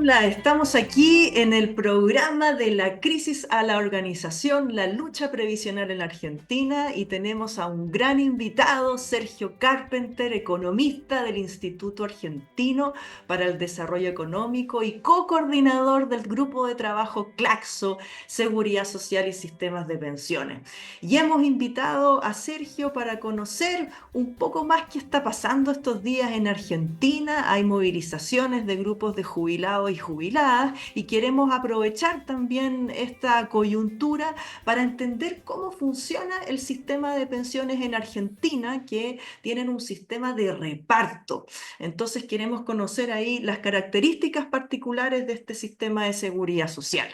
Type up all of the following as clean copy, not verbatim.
Hola, estamos aquí en el programa de la crisis a la organización, la lucha previsional en la Argentina y tenemos a un gran invitado, Sergio Carpenter, economista del Instituto Argentino para el Desarrollo Económico y co-coordinador del grupo de trabajo CLACSO, Seguridad Social y Sistemas de Pensiones. Y hemos invitado a Sergio para conocer un poco más qué está pasando estos días en Argentina. Hay movilizaciones de grupos de jubilados y jubiladas y queremos aprovechar también esta coyuntura para entender cómo funciona el sistema de pensiones en Argentina, que tienen un sistema de reparto. Entonces queremos conocer ahí las características particulares de este sistema de seguridad social.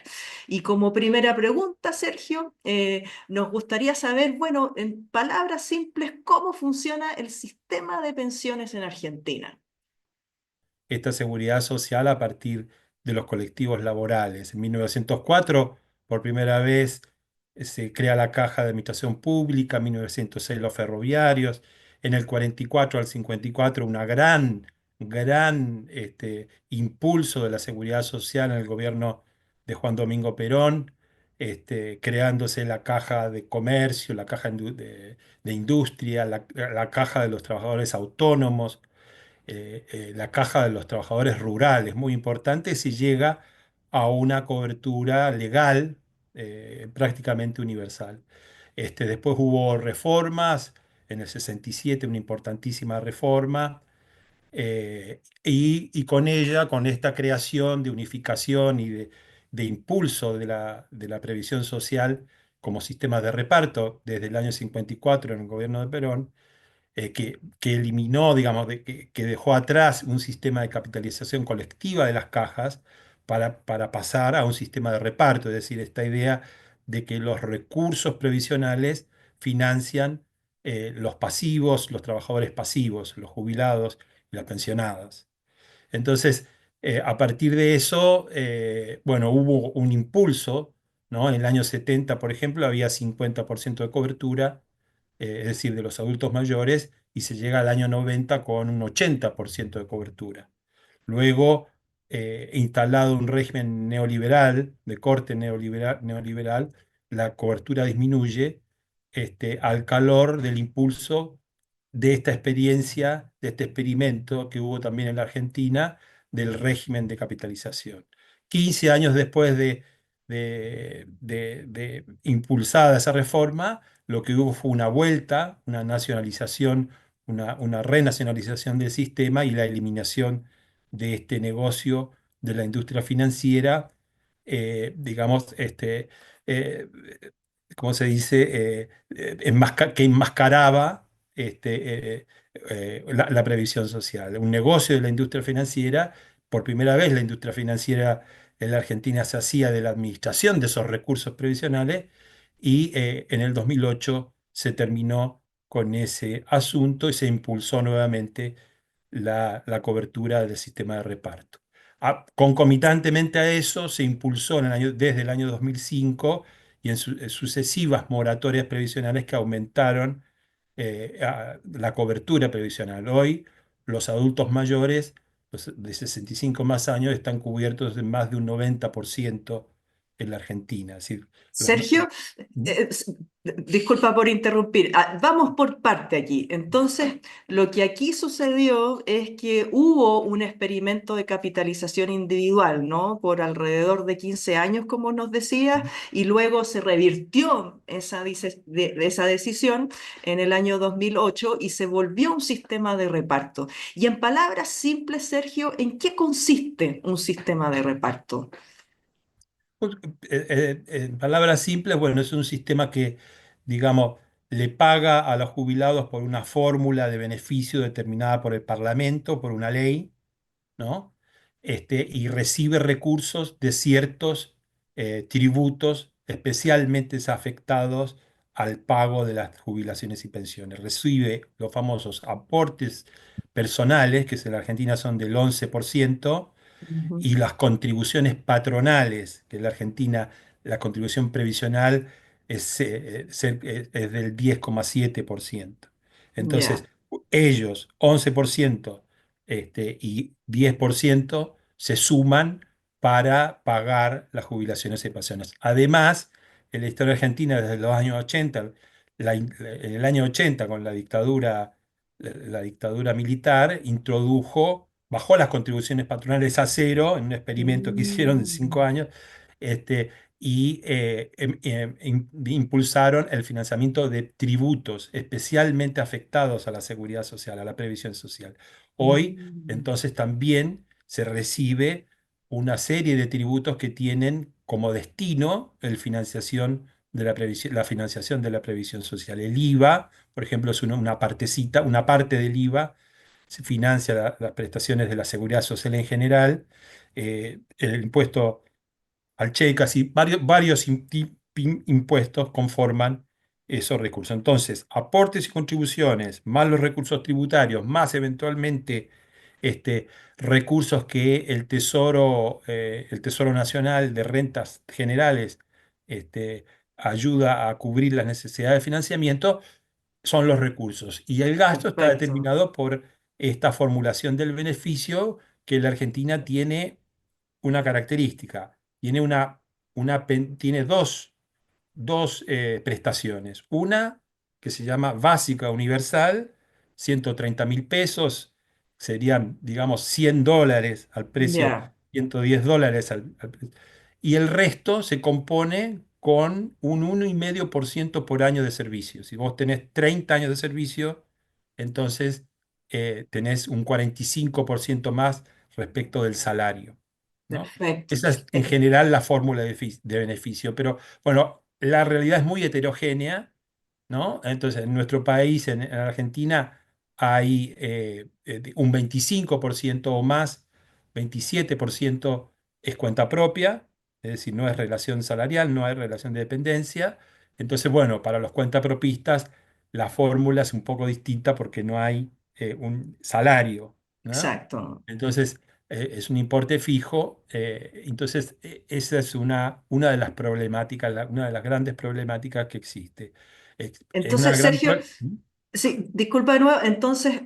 Y como primera pregunta, Sergio, nos gustaría saber, bueno, en palabras simples, cómo funciona el sistema de pensiones en Argentina. Esta seguridad social a partir de los colectivos laborales. En 1904, por primera vez, se crea la Caja de Administración Pública, en 1906 los ferroviarios, en el 44 al 54 una gran impulso de la seguridad social en el gobierno de Juan Domingo Perón, creándose la Caja de Comercio, la Caja de Industria, la Caja de los Trabajadores Autónomos, la caja de los trabajadores rurales, muy importante si llega a una cobertura legal prácticamente universal. Después hubo reformas, en el 67 una importantísima reforma, y con ella, con esta creación de unificación y de impulso de la previsión social como sistema de reparto desde el año 54 en el gobierno de Perón, que eliminó, digamos, que dejó atrás un sistema de capitalización colectiva de las cajas para pasar a un sistema de reparto, es decir, esta idea de que los recursos previsionales financian los pasivos, los trabajadores pasivos, los jubilados y las pensionadas. Entonces, a partir de eso, bueno, hubo un impulso, ¿no? En el año 70, por ejemplo, había 50% de cobertura, es decir, de los adultos mayores, y se llega al año 90 con un 80% de cobertura. Luego, instalado un régimen neoliberal, de corte neoliberal, la cobertura disminuye, al calor del impulso de esta experiencia, de este experimento que hubo también en la Argentina del régimen de capitalización. 15 años después de impulsada esa reforma, lo que hubo fue una vuelta, una nacionalización, una renacionalización del sistema y la eliminación de este negocio de la industria financiera, digamos, eh, ¿cómo se dice? Que enmascaraba la previsión social. Un negocio de la industria financiera, por primera vez la industria financiera en la Argentina se hacía de la administración de esos recursos previsionales y en el 2008 se terminó con ese asunto y se impulsó nuevamente la cobertura del sistema de reparto. Concomitantemente a eso, se impulsó desde el año 2005 y en sucesivas moratorias previsionales que aumentaron la cobertura previsional. Hoy, los adultos mayores, los de 65 más años, están cubiertos en más de un 90% en la Argentina. Es decir, Sergio, eh, s- disculpa por interrumpir. Vamos por parte aquí. Entonces, lo que aquí sucedió es que hubo un experimento de capitalización individual, ¿no? Por alrededor de 15 años, como nos decía, y luego se revirtió esa decisión en el año 2008 y se volvió un sistema de reparto. Y en palabras simples, Sergio, ¿en qué consiste un sistema de reparto? En palabras simples, bueno, es un sistema que, digamos, le paga a los jubilados por una fórmula de beneficio determinada por el Parlamento, por una ley, ¿no? Y recibe recursos de ciertos tributos especialmente afectados al pago de las jubilaciones y pensiones. Recibe los famosos aportes personales, que en la Argentina son del 11%, Ujú. y las contribuciones patronales, que en la Argentina la contribución previsional es del 10,7%. Entonces, Ya. ellos, 11% y 10% se suman para pagar las jubilaciones y pensiones. Además, en la historia argentina desde los años 80, en el año 80 con la dictadura militar, bajó las contribuciones patronales a cero en un experimento que hicieron de cinco Mm, años, este, y impulsaron el financiamiento de tributos especialmente afectados a la seguridad social, a la previsión social. Hoy, mm. entonces, también se recibe una serie de tributos que tienen como destino la financiación de la previsión social. El IVA, por ejemplo, es una partecita, una parte del IVA, se financia las prestaciones de la seguridad social en general, el impuesto al cheque, así varios impuestos conforman esos recursos. Entonces, aportes y contribuciones, más los recursos tributarios, más eventualmente recursos que el Tesoro Nacional de Rentas Generales este, ayuda a cubrir las necesidades de financiamiento, son los recursos. Y el gasto está Perfecto. determinado por esta formulación del beneficio que la Argentina tiene una característica. Tiene dos prestaciones. Una que se llama básica universal, 130.000 pesos, serían, digamos, $100 al precio, Ya, $110 y el resto se compone con un 1,5% por año de servicio. Si vos tenés 30 años de servicio, entonces tenés un 45% más respecto del salario, ¿no? perfecto. Esa es en general la fórmula de beneficio, pero bueno, la realidad es muy heterogénea, ¿no? Entonces, en nuestro país, en Argentina, hay un 25% o más, 27% es cuenta propia, es decir, no es relación salarial, no hay relación de dependencia. Entonces, bueno, para los cuentapropistas, la fórmula es un poco distinta porque no hay un salario, ¿no? Exacto. Entonces, es un importe fijo. Entonces, esa es una de las problemáticas, una de las grandes problemáticas que existe. Es una Entonces, gran... Sergio, sí, disculpa de nuevo. Entonces,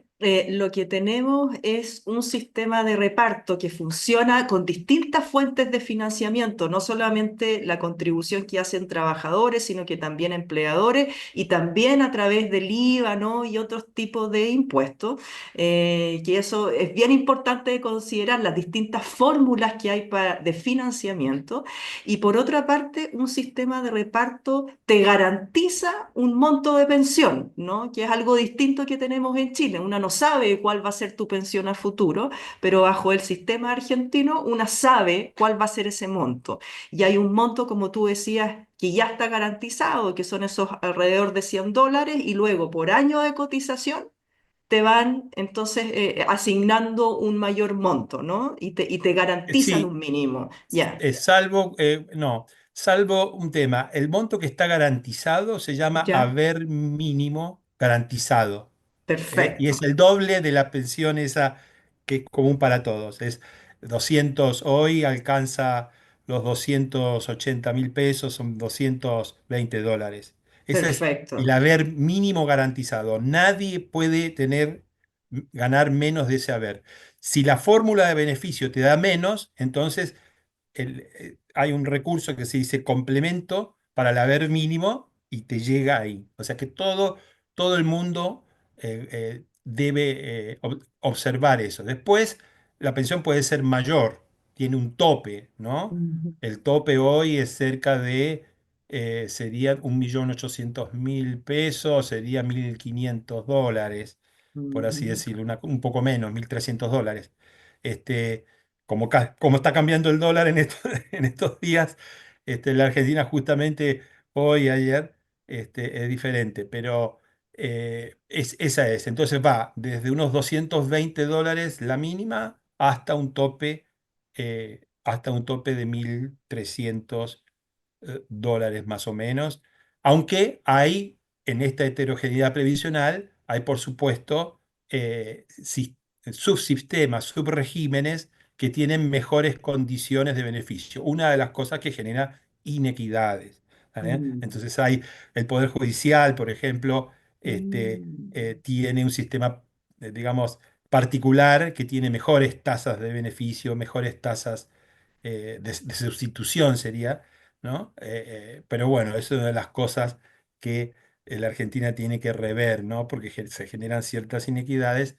lo que tenemos es un sistema de reparto que funciona con distintas fuentes de financiamiento, no solamente la contribución que hacen trabajadores, sino que también empleadores y también a través del IVA, ¿no? Y otros tipos de impuestos, que eso es bien importante de considerar, las distintas fórmulas que hay de financiamiento. Y por otra parte, un sistema de reparto te garantiza un monto de pensión, ¿no? Que es algo distinto que tenemos en Chile. Una no sabe cuál va a ser tu pensión a futuro, pero bajo el sistema argentino, una sabe cuál va a ser ese monto. Y hay un monto, como tú decías, que ya está garantizado, que son esos alrededor de $100, y luego por año de cotización te van entonces asignando un mayor monto, ¿no? Y te garantizan un Sí, mínimo. Ya, salvo un tema. El monto que está garantizado se llama ya, haber mínimo garantizado. Y es perfecto. el doble de la pensión esa que es común para todos. Es 200 hoy alcanza los 280.000 pesos, son $220. Ese es el Perfecto. haber mínimo garantizado. Nadie puede ganar menos de ese haber. Si la fórmula de beneficio te da menos, entonces hay un recurso que se dice complemento para el haber mínimo y te llega ahí. O sea que todo el mundo debe observar eso. Después, la pensión puede ser mayor, tiene un tope, ¿no? Ujú, El tope hoy es cerca de, sería 1.800.000 pesos, sería $1.500, por así ujú, decirlo, un poco menos, $1.300. Este, como está cambiando el dólar en en estos días, la Argentina justamente hoy, ayer, es diferente, pero esa es. Entonces va desde unos $220 la mínima hasta un tope de $1.300 más o menos, aunque hay en esta heterogeneidad previsional, hay por supuesto subsistemas, subregímenes que tienen mejores condiciones de beneficio. Una de las cosas que genera inequidades. ¿Vale? mm, Entonces hay el Poder Judicial, por ejemplo, mm, tiene un sistema, digamos, particular que tiene mejores tasas de beneficio, mejores tasas de sustitución sería, ¿no? Pero bueno, eso es una de las cosas que la Argentina tiene que rever, ¿no? Porque se generan ciertas inequidades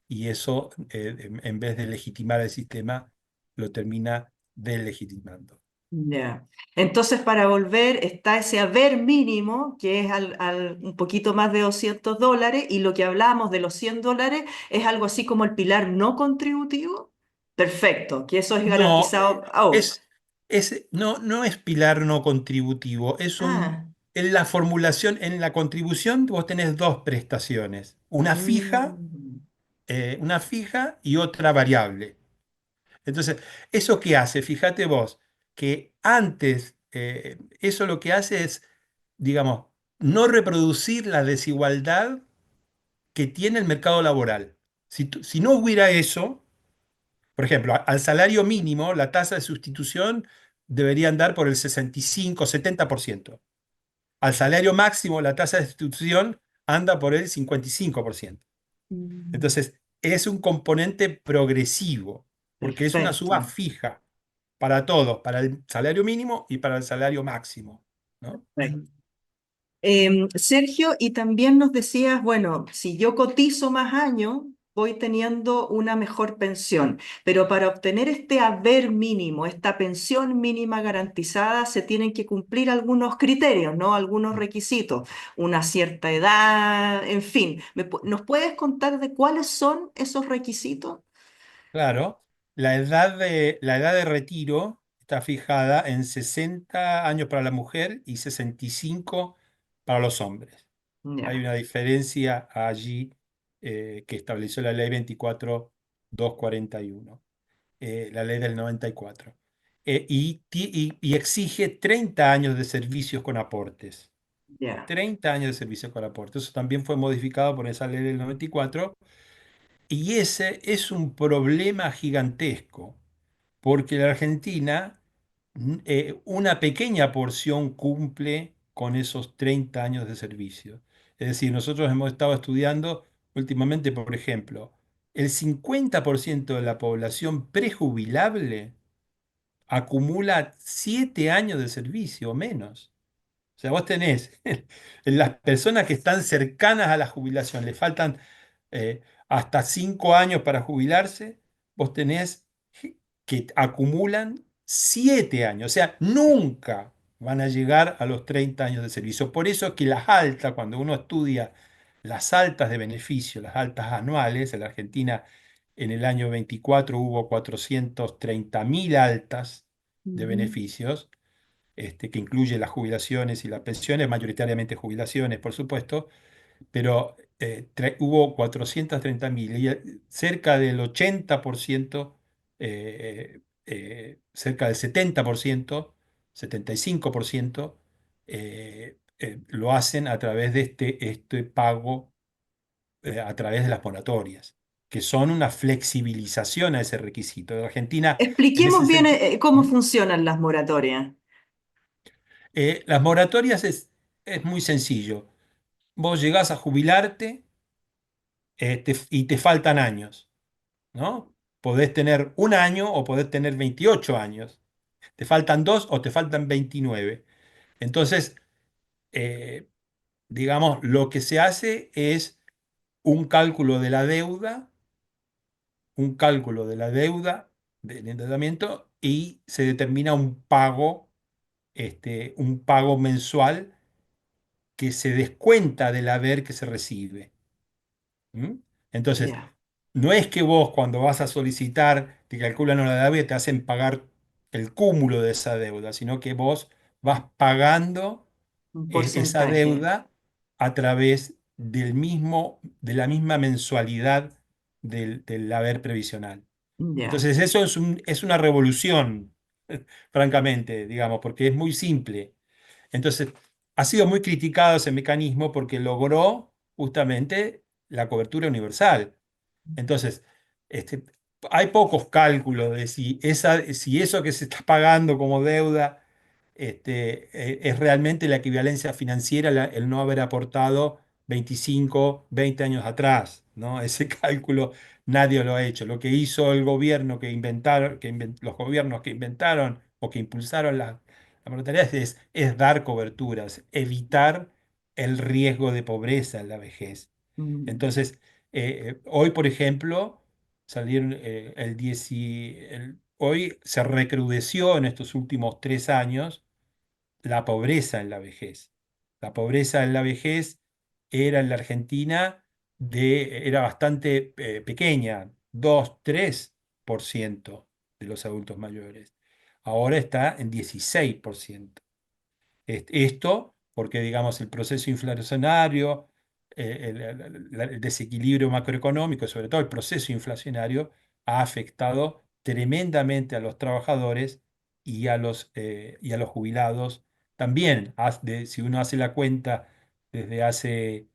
y eso, en vez de legitimar el sistema, lo termina delegitimando. Ya. Entonces, para volver, está ese haber mínimo, que es un poquito más de $200, y lo que hablábamos de los $100 es algo así como el pilar no contributivo. Perfecto, que eso es No, garantizado. Oh, no es pilar no contributivo, ah, en la formulación, en la contribución vos tenés dos prestaciones, mm, una fija y otra variable. Entonces, ¿eso qué hace? Fíjate vos, que antes, eso lo que hace es, digamos, no reproducir la desigualdad que tiene el mercado laboral. Si no hubiera eso, por ejemplo, al salario mínimo, la tasa de sustitución debería andar por el 65-70%. Al salario máximo, la tasa de sustitución anda por el 55%. mm, Entonces, es un componente progresivo, porque es una suba perfecto. fija para todos, para el salario mínimo y para el salario máximo, ¿no? Perfecto. Sergio, y también nos decías, bueno, si yo cotizo más años, voy teniendo una mejor pensión, pero para obtener este haber mínimo, esta pensión mínima garantizada, se tienen que cumplir algunos criterios, ¿no? Algunos requisitos, una cierta edad, en fin. ¿Nos puedes contar de cuáles son esos requisitos? Claro, la edad de retiro está fijada en 60 años para la mujer y 65 para los hombres. Hay Ya, una diferencia allí, que estableció la ley 24.241, la ley del 94. Y exige 30 años de servicios con aportes. ya. 30 años de servicios con aportes. Eso también fue modificado por esa ley del 94. Y ese es un problema gigantesco, porque la Argentina, una pequeña porción cumple con esos 30 años de servicio. Es decir, nosotros hemos estado estudiando últimamente, por ejemplo, el 50% de la población prejubilable acumula 7 años de servicio o menos. O sea, vos tenés las personas que están cercanas a la jubilación, le faltan hasta 5 años para jubilarse, vos tenés que acumulan 7 años, o sea, nunca van a llegar a los 30 años de servicio. Por eso es que las altas, cuando uno estudia las altas de beneficio, las altas anuales, en la Argentina en el año 24 hubo 430.000 altas de Ujú. beneficios, que incluye las jubilaciones y las pensiones, mayoritariamente jubilaciones, por supuesto, pero hubo 430.000 y cerca del 80%, cerca del 70%, 75%, lo hacen a través de este pago, a través de las moratorias, que son una flexibilización a ese requisito. En Argentina, en ese Expliquemos bien sentido, cómo funcionan las moratorias. las moratorias es muy sencillo. Vos llegás a jubilarte, y te faltan años, ¿no? Podés tener un año o podés tener 28 años. Te faltan dos o te faltan 29. Entonces, eh, digamos, lo que se hace es un cálculo de la deuda, un cálculo de la deuda, del endeudamiento, y se determina un pago mensual que se descuenta del haber que se recibe. ¿Mm? Entonces, Ya, no es que vos cuando vas a solicitar te calculan una deuda y te hacen pagar el cúmulo de esa deuda, sino que vos vas pagando, un esa porcentaje. deuda a través de la misma mensualidad del haber previsional. Ya. Entonces, eso es una revolución, francamente, digamos, porque es muy simple. Entonces, ha sido muy criticado ese mecanismo porque logró justamente la cobertura universal. Entonces, este, hay pocos cálculos de si eso que se está pagando como deuda, es realmente la equivalencia financiera, el no haber aportado 25, 20 años atrás, ¿no? Ese cálculo nadie lo ha hecho. Lo que hizo el gobierno que inventaron, los gobiernos que inventaron o que impulsaron la monetaria es dar coberturas, evitar el riesgo de pobreza en la vejez. Mm, Entonces, hoy, por ejemplo, salieron hoy se recrudeció en estos últimos 3 años la pobreza en la vejez. La pobreza en la vejez era en la Argentina era bastante pequeña, 2, 3% de los adultos mayores. Ahora está en 16%. Esto porque, digamos, el proceso inflacionario, el desequilibrio macroeconómico, sobre todo el proceso inflacionario, ha afectado tremendamente a los trabajadores y a los jubilados. También, si uno hace la cuenta desde hace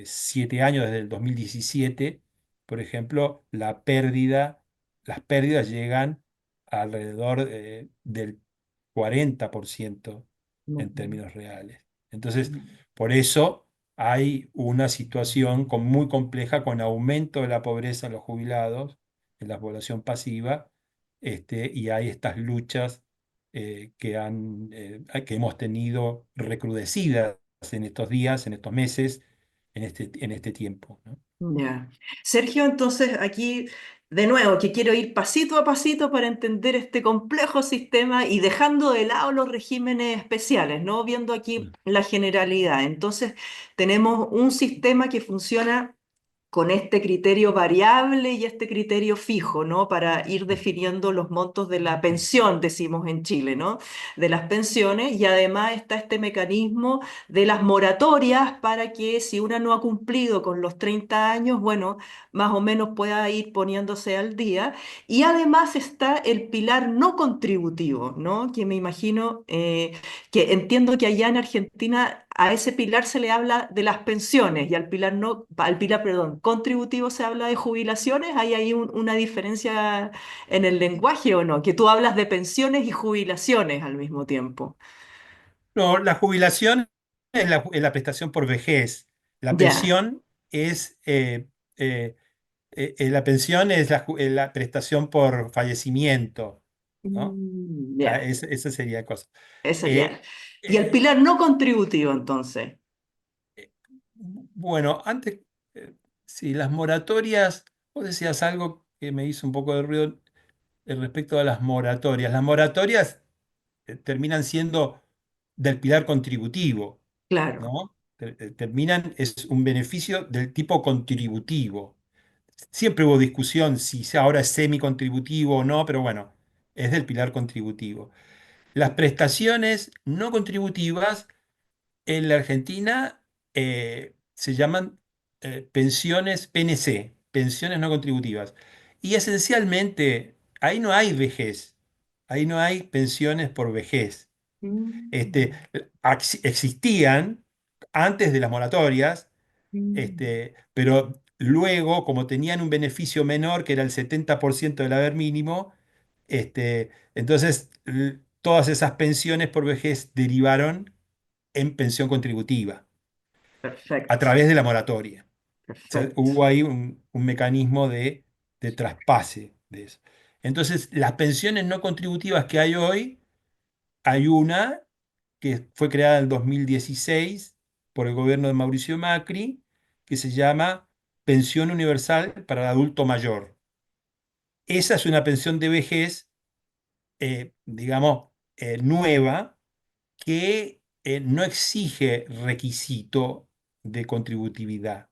7 años, desde el 2017, por ejemplo, las pérdidas llegan a alrededor del 40% en ujú, términos reales. Entonces, mm, por eso hay una situación muy compleja con aumento de la pobreza en los jubilados, en la población pasiva, y hay estas luchas que hemos tenido recrudecidas en estos días, en estos meses, en este tiempo, ¿no? ya. Sergio, entonces aquí de nuevo, que quiero ir pasito a pasito para entender este complejo sistema y dejando de lado los regímenes especiales, ¿no? Viendo aquí Mm. la generalidad. Entonces, tenemos un sistema que funciona con este criterio variable y este criterio fijo, ¿no? Para ir Mm. definiendo los montos de la pensión, decimos en Chile, ¿no? De las pensiones, y además está este mecanismo de las moratorias para que si una no ha cumplido con los 30 años, bueno, más o menos pueda ir poniéndose al día. Y además está el pilar no contributivo, ¿no? Que me imagino que entiendo que allá en Argentina a ese pilar se le habla de las pensiones y al pilar no, al pilar, perdón, contributivo se habla de jubilaciones. ¿Hay ahí una diferencia en el lenguaje o no? Que tú hablas de pensiones y jubilaciones al mismo tiempo. No, la jubilación es la prestación por vejez. La Ya. pensión es eh, la prestación por fallecimiento, ¿no? Ya, Esa sería la cosa. esa ya. Eh, Y el eh, pilar no contributivo entonces. bueno, antes, sí, las moratorias, vos decías algo que me hizo un poco de ruido respecto a las moratorias. Las moratorias terminan siendo del pilar contributivo, Claro. ¿no? Es un beneficio del tipo contributivo. Siempre hubo discusión si ahora es semi-contributivo o no, pero bueno, es del pilar contributivo. Las prestaciones no contributivas en la Argentina se llaman pensiones PNC, pensiones no contributivas. Y esencialmente ahí no hay vejez, ahí no hay pensiones por vejez. Mm, Existían antes de las moratorias, mm. pero luego, como tenían un beneficio menor, que era el 70% del haber mínimo, entonces todas esas pensiones por vejez derivaron en pensión contributiva a Perfecto, través de la moratoria. O sea, perfecto. hubo ahí un mecanismo de traspase de eso. Entonces, las pensiones no contributivas que hay hoy, hay una que fue creada en el 2016 por el gobierno de Mauricio Macri, que se llama Pensión Universal para el Adulto Mayor. Esa es una pensión de vejez, digamos, nueva, que no exige requisito de contributividad,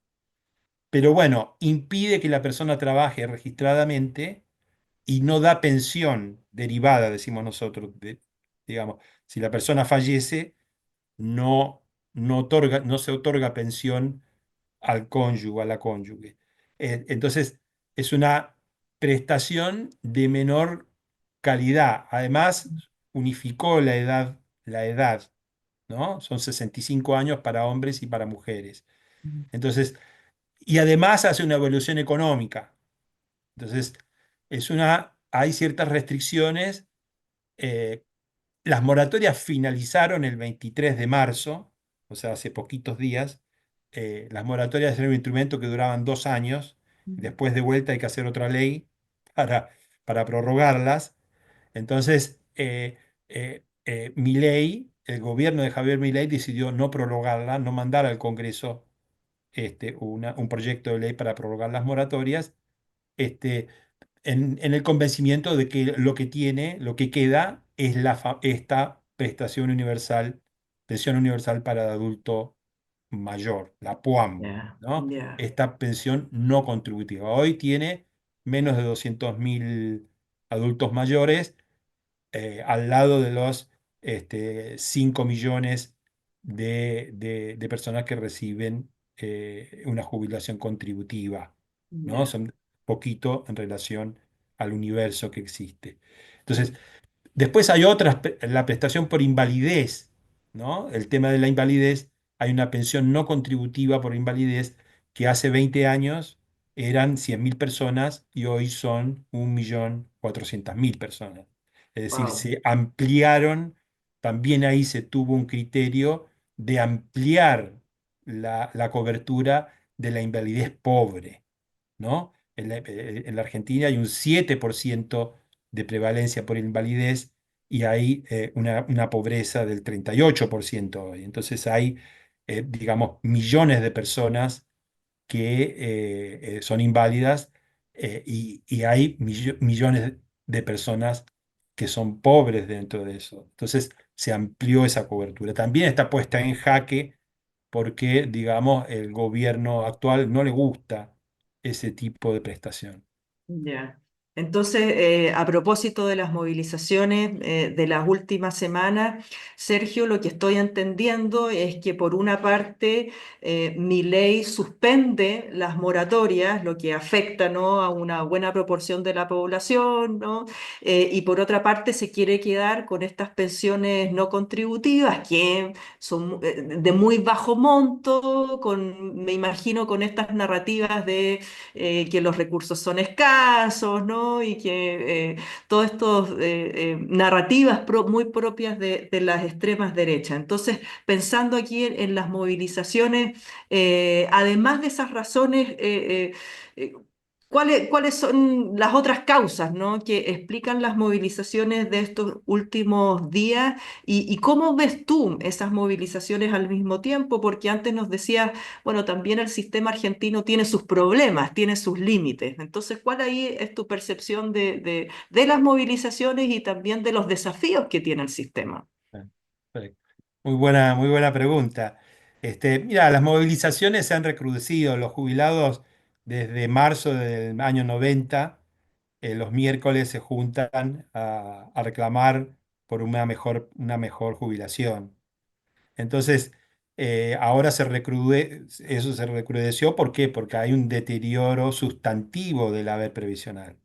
pero bueno, impide que la persona trabaje registradamente y no da pensión derivada, decimos nosotros. Digamos, si la persona fallece, no se otorga pensión al cónyuge, a la cónyuge. Entonces, es una prestación de menor calidad. Además, unificó la edad, ¿no? Son 65 años para hombres y para mujeres. Entonces, y además hace una evolución económica. Entonces, hay ciertas restricciones. eh, las moratorias finalizaron el 23 de marzo, o sea, hace poquitos días. las moratorias eran un instrumento que duraban 2 años, y después de vuelta hay que hacer otra ley para, para prorrogarlas. Entonces, Milei, el gobierno de Javier Milei decidió no prorrogarla, no mandar al Congreso un proyecto de ley para prorrogar las moratorias, este, en el convencimiento de que lo que queda es esta pensión universal para el adulto mayor, la PUAM, Ya, ¿no? ya, Esta pensión no contributiva. Hoy tiene menos de 200.000 adultos mayores, al lado de los 5 millones de personas que reciben una jubilación contributiva, ¿no? ya, Son poquito en relación al universo que existe. Entonces, después hay otras, la prestación por invalidez, ¿no? El tema de la invalidez, hay una pensión no contributiva por invalidez que hace 20 años eran 100.000 personas y hoy son 1.400.000 personas. Es decir, wow, se ampliaron, también ahí se tuvo un criterio de ampliar la cobertura de la invalidez pobre, ¿no? En la Argentina hay un 7% de prevalencia por invalidez y hay una pobreza del 38% hoy. Entonces hay, digamos, millones de personas que son inválidas, y hay millones de personas que son pobres dentro de eso. Entonces se amplió esa cobertura. También está puesta en jaque porque, digamos, el gobierno actual no le gusta ese tipo de prestación. ya. Entonces, a propósito de las movilizaciones de las últimas semanas, Sergio, lo que estoy entendiendo es que por una parte Milei suspende las moratorias, lo que afecta, ¿no?, a una buena proporción de la población, ¿no? Y por otra parte se quiere quedar con estas pensiones no contributivas que son de muy bajo monto, me imagino con estas narrativas de que los recursos son escasos, ¿no? Y que todas estas narrativas muy propias de las extremas derechas. Entonces, pensando aquí en las movilizaciones, además de esas razones, ¿cuáles son las otras causas, ¿no?, que explican las movilizaciones de estos últimos días? Y cómo ves tú esas movilizaciones al mismo tiempo? Porque antes nos decías, bueno, también el sistema argentino tiene sus problemas, tiene sus límites. Entonces, ¿cuál ahí es tu percepción de las movilizaciones y también de los desafíos que tiene el sistema? Perfecto. Muy buena pregunta. Mira, las movilizaciones se han recrudecido. Los jubilados desde marzo del año 90, los miércoles se juntan a reclamar por una mejor jubilación. Entonces, ahora eso se recrudeció. ¿Por qué? Porque hay un deterioro sustantivo del haber previsional,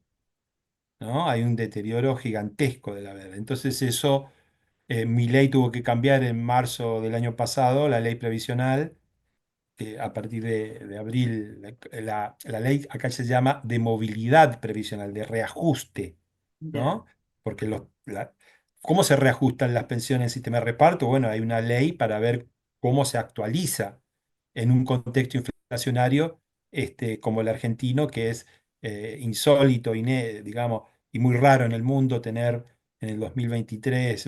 ¿no? Hay un deterioro gigantesco del haber. Entonces, eso, mi ley tuvo que cambiar en marzo del año pasado, la ley previsional, a partir de abril. La ley acá se llama de movilidad previsional, de reajuste, Ya, ¿no? Porque ¿cómo se reajustan las pensiones en el sistema de reparto? Bueno, hay una ley para ver cómo se actualiza en un contexto inflacionario, como el argentino, que es insólito, digamos, y muy raro en el mundo tener en el 2023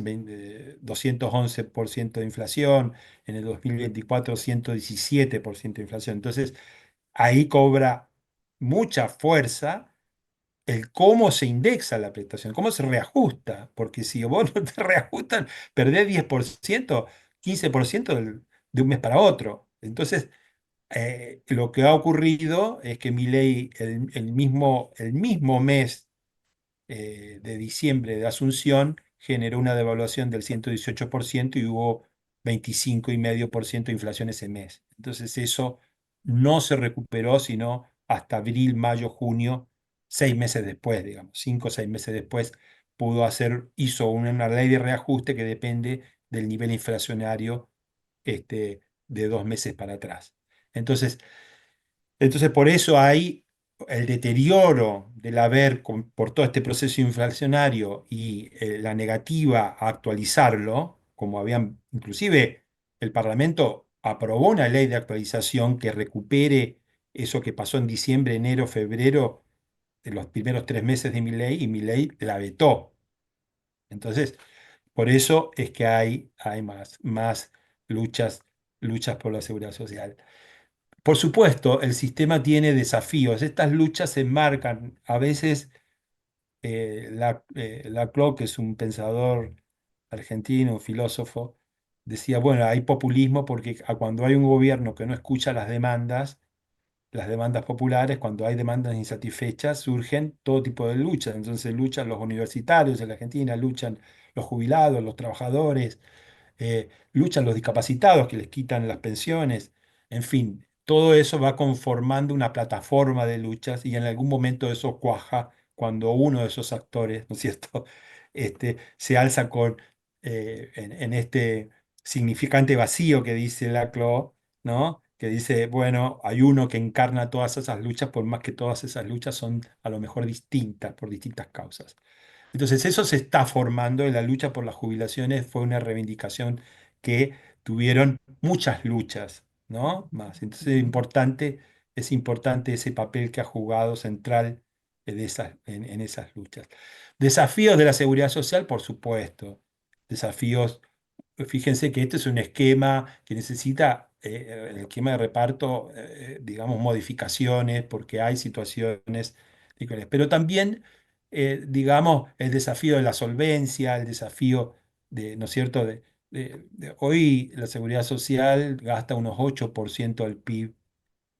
211% de inflación, en el 2024 117% de inflación. Entonces, ahí cobra mucha fuerza el cómo se indexa la prestación, cómo se reajusta, porque si vos no te reajustan, perdés 10%, 15% de un mes para otro. Entonces, lo que ha ocurrido es que Milei el mismo mes de diciembre de Asunción generó una devaluación del 118% y hubo 25,5% de inflación ese mes. Entonces eso no se recuperó sino hasta abril, mayo, junio, 6 meses después, digamos, 5 o 6 meses después, hizo una ley de reajuste que depende del nivel inflacionario, de 2 meses para atrás. Entonces, por eso hay el deterioro del haber por todo este proceso inflacionario y la negativa a actualizarlo, como inclusive el Parlamento aprobó una ley de actualización que recupere eso que pasó en diciembre, enero, febrero, de los primeros 3 meses de mi ley, y mi ley la vetó. Entonces, por eso es que hay más luchas, luchas por la seguridad social. Por supuesto, el sistema tiene desafíos. Estas luchas se enmarcan. A veces Laclau, que es un pensador argentino, un filósofo, decía, bueno, hay populismo porque cuando hay un gobierno que no escucha las demandas populares, cuando hay demandas insatisfechas, surgen todo tipo de luchas. Entonces luchan los universitarios en la Argentina, luchan los jubilados, los trabajadores, luchan los discapacitados que les quitan las pensiones, en fin, todo eso va conformando una plataforma de luchas y en algún momento eso cuaja cuando uno de esos actores, ¿no es cierto?, se alza en este significante vacío que dice Laclau, ¿no? Que dice, bueno, hay uno que encarna todas esas luchas, por más que todas esas luchas son a lo mejor distintas, por distintas causas. Entonces eso se está formando y la lucha por las jubilaciones fue una reivindicación que tuvieron muchas luchas, ¿no? Más. Entonces es importante ese papel que ha jugado central en esas luchas. Desafíos de la seguridad social, por supuesto. Desafíos, fíjense que este es un esquema que necesita, el esquema de reparto, digamos, modificaciones porque hay situaciones particulares. Pero también digamos, el desafío de la solvencia, el desafío ¿no es cierto? Hoy la seguridad social gasta unos 8% del PIB,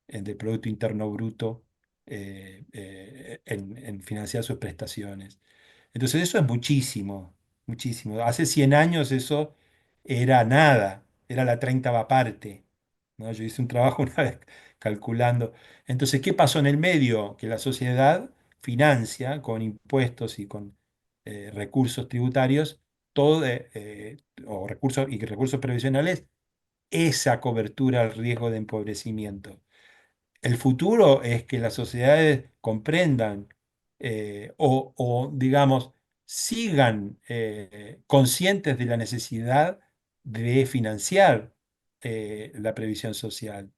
del Producto Interno Bruto, en financiar sus prestaciones. Entonces eso es muchísimo, muchísimo. Hace 100 años eso era nada, era la 30ª parte, ¿no? Yo hice un trabajo una vez calculando. Entonces, ¿qué pasó en el medio? Que la sociedad financia con impuestos y con recursos tributarios, todo, o recursos previsionales, esa cobertura al riesgo de empobrecimiento. El futuro es que las sociedades comprendan digamos, sigan conscientes de la necesidad de financiar la previsión social.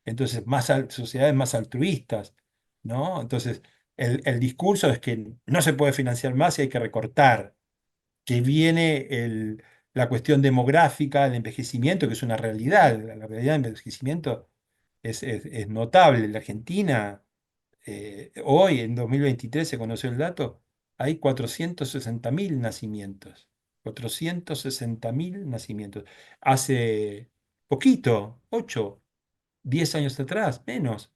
Entonces, sociedades más altruistas, ¿no? Entonces, el discurso es que no se puede financiar más y hay que recortar, que viene la cuestión demográfica, el envejecimiento, que es una realidad. La realidad del envejecimiento es notable. En la Argentina, hoy, en 2023, se conoció el dato, hay 460.000 nacimientos. 460.000 nacimientos. Hace poquito, 8, 10 años atrás, menos,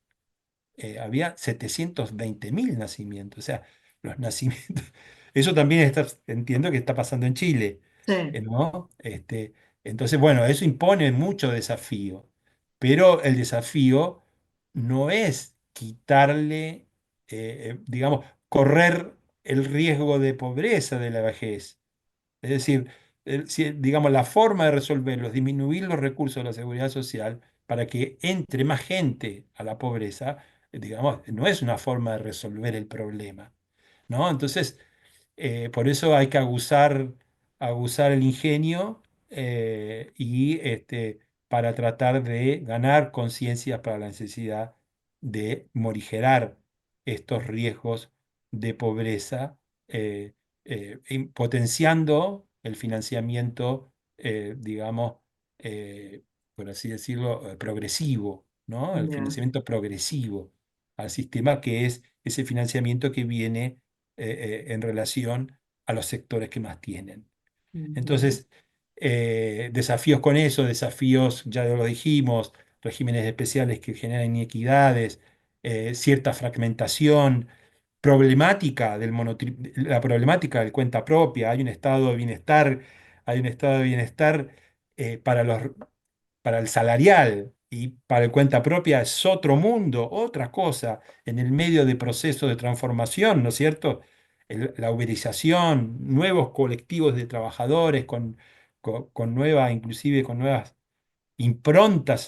había 720.000 nacimientos. O sea, los nacimientos. Eso también entiendo que está pasando en Chile, Sí, ¿no? Entonces, bueno, eso impone mucho desafío, pero el desafío no es quitarle, digamos, correr el riesgo de pobreza de la vejez. Es decir, digamos, la forma de resolverlo es disminuir los recursos de la seguridad social para que entre más gente a la pobreza, digamos, no es una forma de resolver el problema, ¿no? Entonces, por eso hay que aguzar el ingenio para tratar de ganar conciencia para la necesidad de morigerar estos riesgos de pobreza, potenciando el financiamiento, digamos, eh, por así decirlo, progresivo, ¿no? El ya, financiamiento progresivo al sistema, que es ese financiamiento que viene en relación a los sectores que más tienen. ya, Entonces, desafíos con eso, desafíos, ya lo dijimos, regímenes especiales que generan inequidades, cierta fragmentación, la problemática del cuenta propia, hay un estado de bienestar para para el salarial, y para el cuenta propia es otro mundo, otra cosa, en el medio de procesos de transformación, ¿no es cierto? La uberización, nuevos colectivos de trabajadores inclusive con nuevas improntas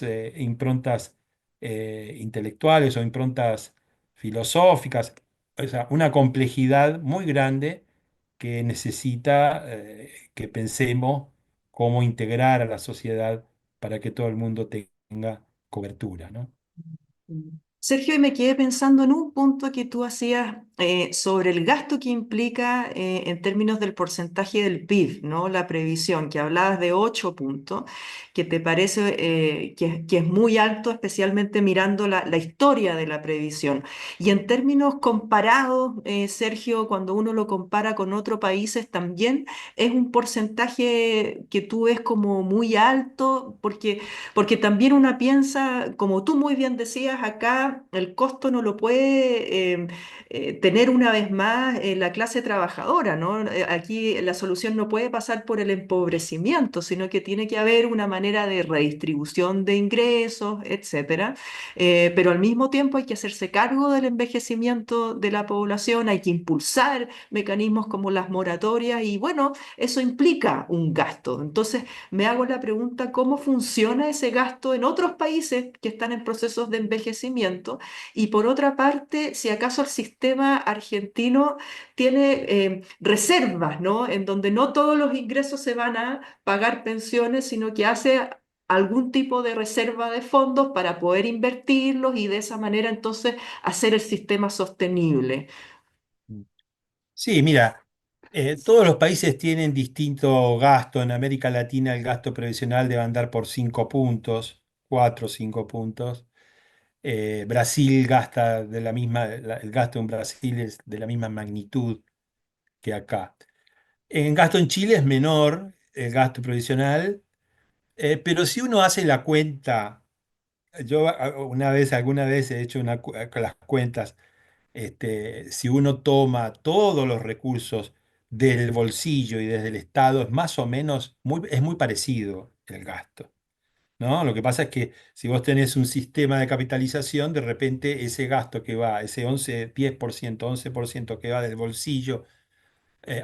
intelectuales o improntas filosóficas, o sea, una complejidad muy grande que necesita que pensemos cómo integrar a la sociedad para que todo el mundo tenga tenga cobertura, ¿no? Sergio, y me quedé pensando en un punto que tú hacías sobre el gasto que implica en términos del porcentaje del PIB, ¿no? La previsión, que hablabas de 8 puntos, que te parece que es muy alto, especialmente mirando la historia de la previsión. Y en términos comparados, Sergio, cuando uno lo compara con otros países, también es un porcentaje que tú ves como muy alto, porque también una piensa, como tú muy bien decías, acá el costo no lo puede tener una vez más la clase trabajadora, ¿no? Aquí la solución no puede pasar por el empobrecimiento, sino que tiene que haber una manera de redistribución de ingresos, etcétera. Pero al mismo tiempo hay que hacerse cargo del envejecimiento de la población, hay que impulsar mecanismos como las moratorias y bueno, eso implica un gasto. Entonces, me hago la pregunta cómo funciona ese gasto en otros países que están en procesos de envejecimiento y por otra parte, si acaso el sistema argentino tiene reservas, ¿no? En donde no todos los ingresos se van a pagar pensiones, sino que hace algún tipo de reserva de fondos para poder invertirlos y de esa manera entonces hacer el sistema sostenible. Sí, mira, todos los países tienen distinto gasto. En América Latina el gasto previsional debe andar por 5 puntos, 4 o 5 puntos. Brasil gasta de la misma, el gasto en Brasil es de la misma magnitud que acá. En gasto en Chile es menor el gasto previsional, pero si uno hace la cuenta, yo alguna vez he hecho las cuentas, si uno toma todos los recursos del bolsillo y desde el Estado, es más o menos, es muy parecido el gasto, ¿no? Lo que pasa es que si vos tenés un sistema de capitalización, de repente ese gasto que va, ese 10%, 11% que va del bolsillo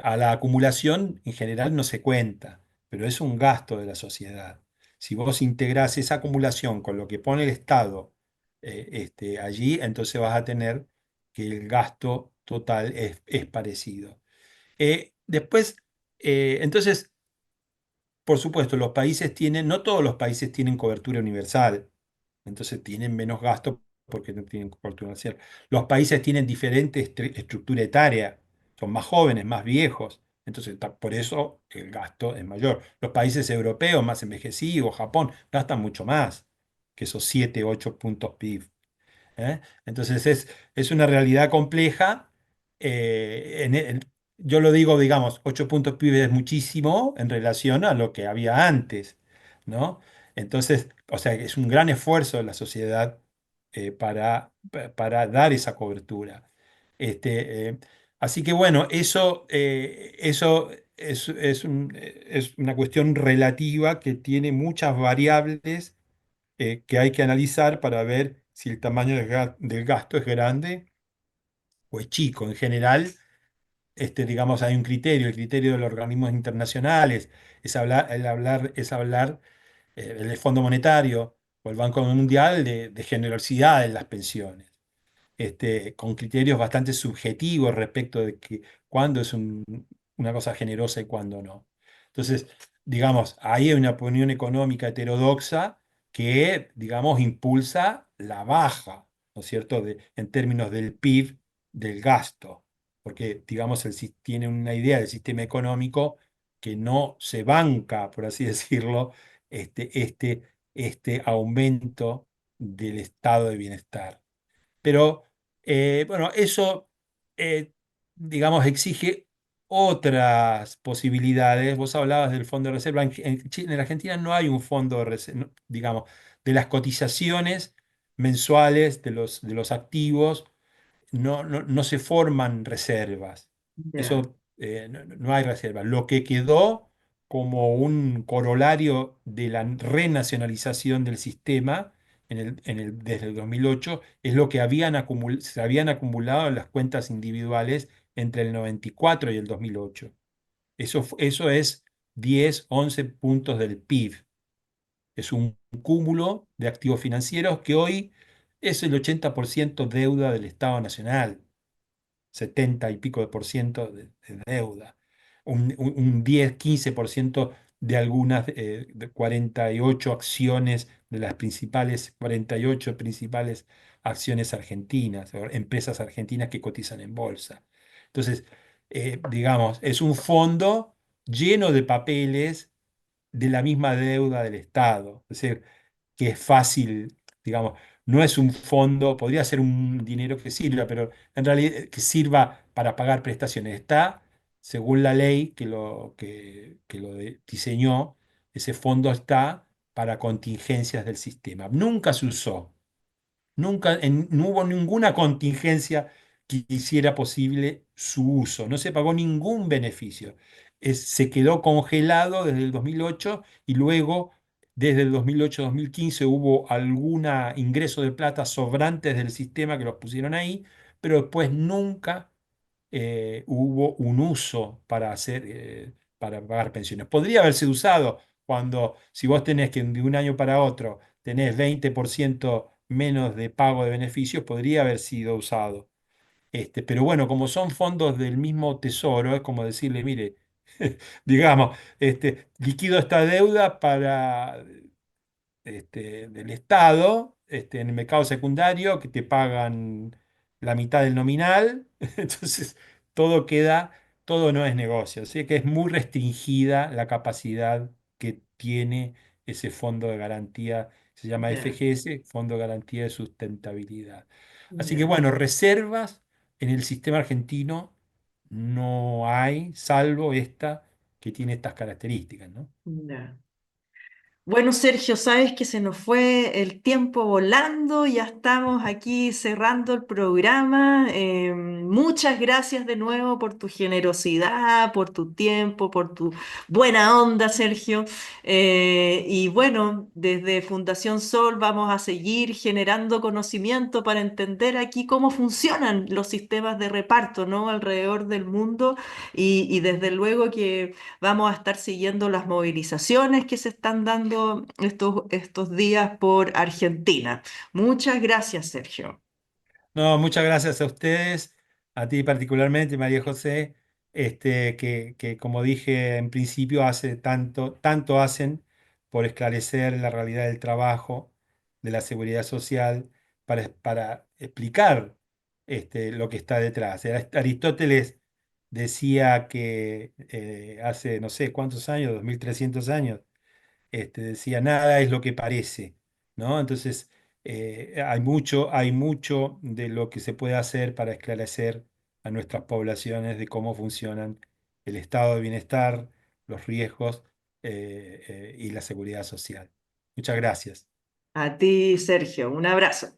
a la acumulación, en general no se cuenta, pero es un gasto de la sociedad. Si vos integrás esa acumulación con lo que pone el Estado allí, entonces vas a tener que el gasto total es parecido. Después, entonces, por supuesto, los países tienen, no todos los países tienen cobertura universal, entonces tienen menos gasto porque no tienen cobertura universal. Los países tienen diferente estructura etaria, son más jóvenes, más viejos, entonces por eso el gasto es mayor. Los países europeos más envejecidos, Japón, gastan mucho más que esos 7 8 puntos PIB. ¿Eh? Entonces es una realidad compleja. Yo lo digo, digamos, 8 puntos PIB es muchísimo en relación a lo que había antes, ¿no? Entonces, o sea, es un gran esfuerzo de la sociedad para dar esa cobertura. Este, así que bueno, eso es una cuestión relativa que tiene muchas variables que hay que analizar para ver si el tamaño del gasto es grande o es chico. En general, digamos, hay un criterio, el criterio de los organismos internacionales es hablar el Fondo Monetario o el Banco Mundial de generosidad en las pensiones, con criterios bastante subjetivos respecto de que cuándo es una cosa generosa y cuándo no. Entonces, digamos, ahí hay una opinión económica heterodoxa que, digamos, impulsa la baja, ¿no es cierto?, en términos del PIB, del gasto, porque, digamos, tiene una idea del sistema económico que no se banca, por así decirlo, este aumento del estado de bienestar. Pero bueno, eso, eh, digamos, exige otras posibilidades. Vos hablabas del fondo de reserva. En la Argentina no hay un fondo de reserva, digamos, de las cotizaciones mensuales de los activos no se forman reservas. Ya, Eso no hay reservas. Lo que quedó como un corolario de la renacionalización del sistema desde el 2008 es lo que se habían acumulado en las cuentas individuales entre el 94 y el 2008. Eso es 10 11 puntos del PIB. Es un cúmulo de activos financieros que hoy es el 80% deuda del Estado Nacional, 70 y pico de por ciento de deuda, un 10, 15% de algunas de 48 acciones, de las principales 48 principales acciones argentinas, o empresas argentinas que cotizan en bolsa. Entonces, digamos, es un fondo lleno de papeles de la misma deuda del Estado. Es decir, que es fácil, digamos, no es un fondo, podría ser un dinero que sirva, pero en realidad que sirva para pagar prestaciones. Está, según la ley que lo diseñó, ese fondo está para contingencias del sistema. Nunca se usó. Nunca, no hubo ninguna contingencia que hiciera posible su uso. No se pagó ningún beneficio. Se quedó congelado desde el 2008 y luego, desde el 2008-2015, hubo algún ingreso de plata sobrantes del sistema que los pusieron ahí, pero después nunca hubo un uso para pagar pensiones. Podría haberse usado cuando, si vos tenés que de un año para otro tenés 20% menos de pago de beneficios, podría haber sido usado. Pero bueno, como son fondos del mismo tesoro, es como decirle, mire, digamos, liquido esta deuda del Estado, en el mercado secundario, que te pagan la mitad del nominal. Entonces, todo queda, todo no es negocio. Así que es muy restringida la capacidad que tiene ese fondo de garantía. Se llama Ya, FGS, Fondo de Garantía de Sustentabilidad. Así que ya, bueno, reservas en el sistema argentino no hay, salvo esta que tiene estas características, ¿no? ya. Bueno, Sergio, sabes que se nos fue el tiempo volando, ya estamos aquí cerrando el programa. Muchas gracias de nuevo por tu generosidad, por tu tiempo, por tu buena onda, Sergio. Y bueno, desde Fundación Sol vamos a seguir generando conocimiento para entender aquí cómo funcionan los sistemas de reparto, ¿no? Alrededor del mundo y desde luego que vamos a estar siguiendo las movilizaciones que se están dando estos días por Argentina. Muchas gracias, Sergio. No, muchas gracias a ustedes, a ti particularmente, María José, que como dije en principio, hace tanto, tanto hacen por esclarecer la realidad del trabajo, de la seguridad social, para explicar lo que está detrás. Aristóteles decía que hace no sé cuántos años, 2300 años, decía, nada es lo que parece, ¿no? Entonces, hay mucho de lo que se puede hacer para esclarecer a nuestras poblaciones de cómo funcionan el estado de bienestar, los riesgos y la seguridad social. Muchas gracias. A ti, Sergio. Un abrazo.